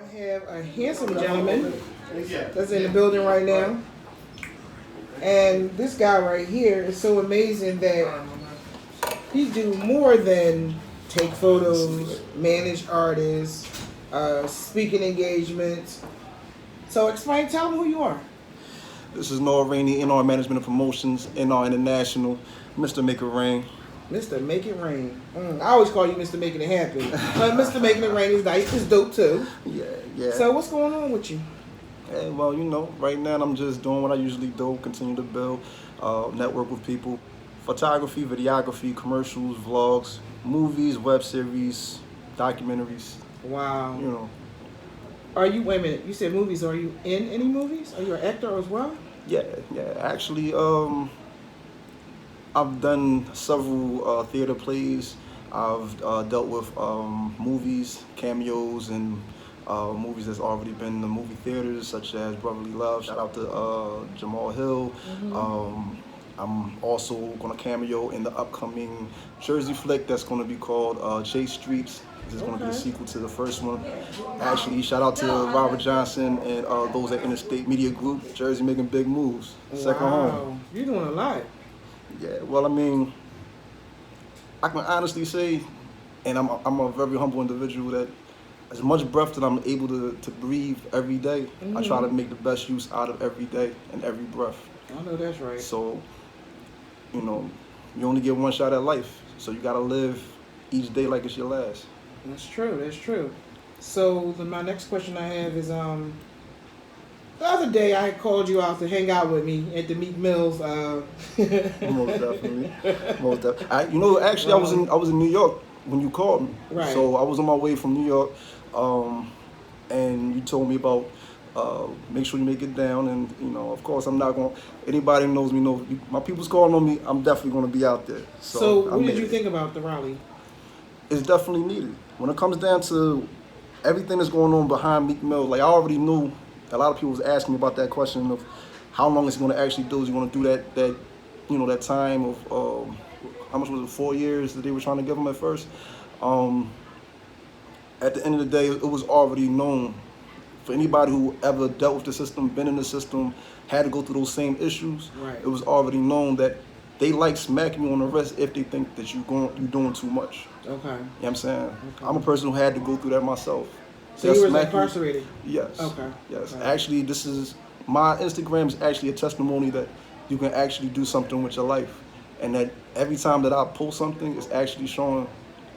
have a handsome gentleman that's in the building right now. And this guy right here is so amazing that he do more than take photos, manage artists, speaking engagements. So tell them who you are. This is Nald Rainey, NR Management and Promotions, NR International, Mr. Make It Rain. Mr. Make It Rain. I always call you Mr. Making It Happen. But Mr. Making It Rain is nice. It's dope too. Yeah. So what's going on with you? Hey, well, right now I'm just doing what I usually do, continue to build, network with people. Photography, videography, commercials, vlogs, movies, web series, documentaries. Wow. Wait a minute, you said movies. Are you in any movies? Are you an actor as well? Yeah. Actually, I've done several theater plays. I've dealt with movies, cameos, and movies that's already been in the movie theaters, such as Brotherly Love. Shout out to Jamal Hill. Mm-hmm. I'm also going to cameo in the upcoming Jersey flick that's going to be called Chase Streets. This is going to be the sequel to the first one. Actually, shout out to Robert Johnson and those at Interstate Media Group. Jersey making big moves. Second home. You're doing a lot. Yeah, well, I mean, I can honestly say, and I'm a very humble individual, that as much breath that I'm able to breathe every day, I try to make the best use out of every day and every breath. I know that's right. So, you only get one shot at life. So you got to live each day like it's your last. That's true. So my next question I have is, the other day I called you out to hang out with me at the Meek Mills. Most definitely. Actually, I was in New York when you called me. Right. So I was on my way from New York, and you told me about make sure you make it down, and of course I'm not going. Anybody who knows me knows my people's calling on me. I'm definitely going to be out there. So what did you think about the rally? It's definitely needed. When it comes down to everything that's going on behind Meek Mill, like I already knew. A lot of people was asking me about that question of how long it's going to actually do. Is he going to do that time of how much was it, 4 years that they were trying to give him at first? At the end of the day, it was already known for anybody who ever dealt with the system, been in the system, had to go through those same issues. Right. It was already known that they like smacking you on the wrist if they think that you're doing too much. Okay. You know what I'm saying? Okay. I'm a person who had to go through that myself. So you were incarcerated? Yes. Okay. Yes. Okay. Actually, my Instagram is actually a testimony that you can actually do something with your life. And that every time that I post something, it's actually showing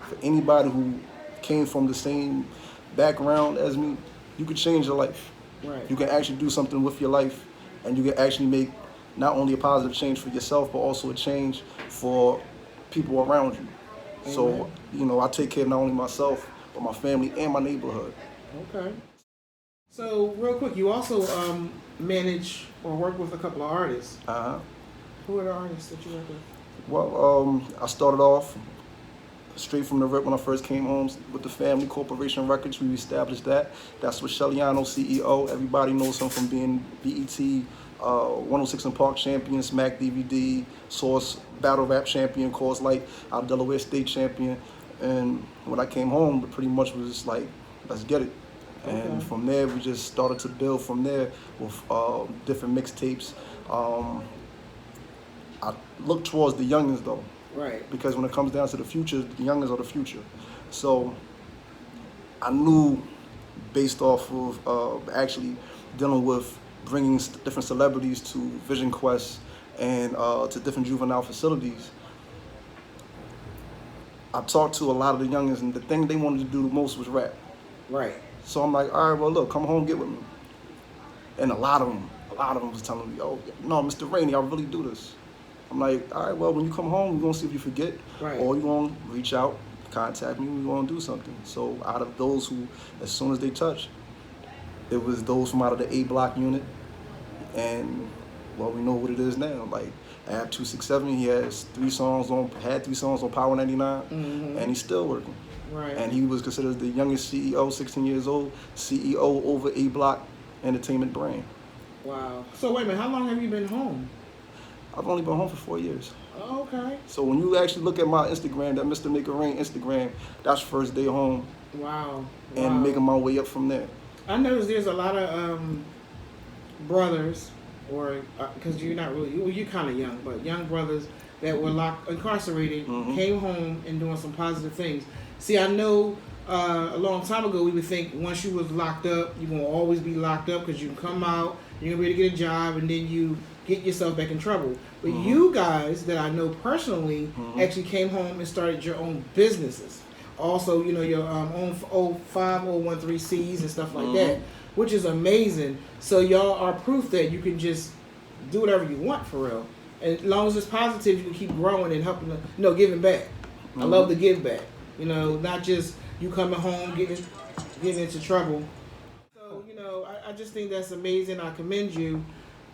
for anybody who came from the same background as me, you can change your life. Right. You can actually do something with your life, and you can actually make not only a positive change for yourself, but also a change for people around you. Amen. So, I take care of not only myself, but my family and my neighborhood. Okay. So, real quick, you also manage or work with a couple of artists. Uh-huh. Who are the artists that you work with? Well, I started off straight from the rip when I first came home with the Family Corporation Records. We established that. That's with Shelliano, CEO. Everybody knows him from being BET, 106 and Park champion, Smack DVD, Source Battle Rap champion, Course Light, our Delaware State champion. And when I came home, it pretty much was just like, let's get it. Okay. And from there, we just started to build from there with different mixtapes. I look towards the youngins though. Right. Because when it comes down to the future, the youngins are the future. So I knew based off of actually dealing with bringing different celebrities to Vision Quest and to different juvenile facilities, I talked to a lot of the youngins, and the thing they wanted to do the most was rap. Right. So I'm like, all right, well, look, come home, get with me. And a lot of them was telling me, oh, no, Mr. Rainey, I really do this. I'm like, all right, well, when you come home, we're going to see if you forget. Right. Or you're going to reach out, contact me, we're going to do something. So out of those who, as soon as they touch, it was those from out of the A Block unit. And, well, we know what it is now. Like, Ab 267, he had 3 songs on Power 99, and he's still working. Right. And he was considered the youngest CEO, 16 years old, CEO over A Block Entertainment brand. Wow. So wait a minute, how long have you been home? I've only been home for 4 years. Oh, okay. So when you actually look at my Instagram, that Mr. Make It Rain Instagram, that's first day home. Wow. And making my way up from there. I noticed there's a lot of brothers, or because you're not really, well, you're kind of young, but young brothers that were incarcerated, came home and doing some positive things. See, I know a long time ago we would think once you was locked up, you're gonna always be locked up because you can come out, you're gonna be able to get a job, and then you get yourself back in trouble. But you guys that I know personally actually came home and started your own businesses. Also, you know, your own 5013Cs and stuff like that, which is amazing. So y'all are proof that you can just do whatever you want for real. And as long as it's positive, you can keep growing and helping, giving back. I love the give back. You know, not just you coming home, getting into trouble. So, you know, I just think that's amazing. I commend you,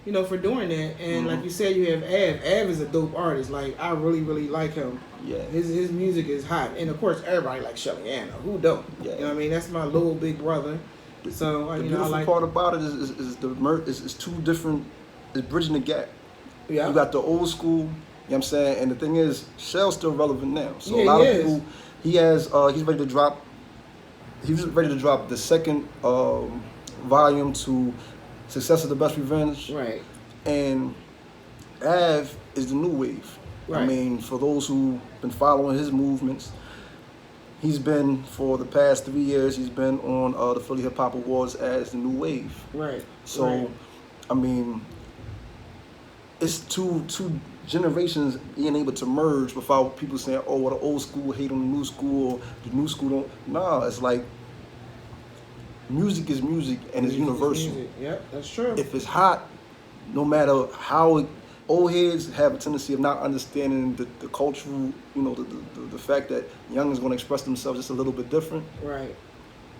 you know, for doing that. And like you said, you have Av. Av is a dope artist. Like, I really, really like him. Yeah. His music is hot. And of course, everybody likes Shelly Anna. Who don't? Yeah. You know what I mean? That's my little big brother. So, the you know, I beautiful like part about it is two different, it's bridging the gap. Yeah. You got the old school, you know what I'm saying? And the thing is, Shell's still relevant now. So yeah, a lot he of is. people, he's ready to drop the second volume to Success is the Best Revenge. Right. And Av is the new wave. Right. I mean, for those who've been following his movements, he's been, for the past 3 years, he's been on the Philly Hip Hop Awards as the new wave. Right. So, right. I mean, it's two generations being able to merge without people saying, oh, well, the old school hate on the new school, or the new school don't. Nah, it's like music is music and it's universal. Music. Yep, that's true. If it's hot, no matter how old heads have a tendency of not understanding the cultural, you know, the fact that young is going to express themselves just a little bit different. Right.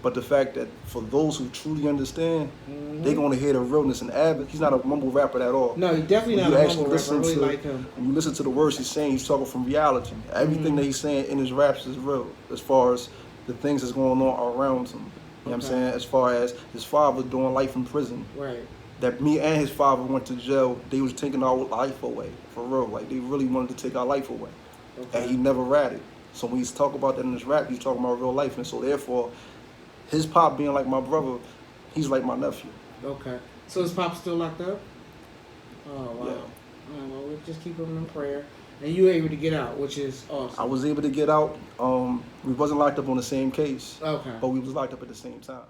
But the fact that for those who truly understand, they're going to hear the realness. And Abbott, he's not a mumble rapper at all. No, he's definitely not a mumble rapper. I really like him. When you listen to the words he's saying, he's talking from reality. Everything that he's saying in his raps is real, as far as the things that's going on around him. You know what I'm saying? As far as his father doing life in prison. Right. That me and his father went to jail, they was taking our life away, for real. Like, they really wanted to take our life away. Okay. And he never ratted. So when he's talking about that in his rap, he's talking about real life. And so therefore, his pop being like my brother, he's like my nephew. Okay. So his pop still locked up? Oh, wow. Yeah. Oh, well, we'll just keep him in prayer. And you were able to get out, which is awesome. I was able to get out. We wasn't locked up on the same case. Okay. But we was locked up at the same time.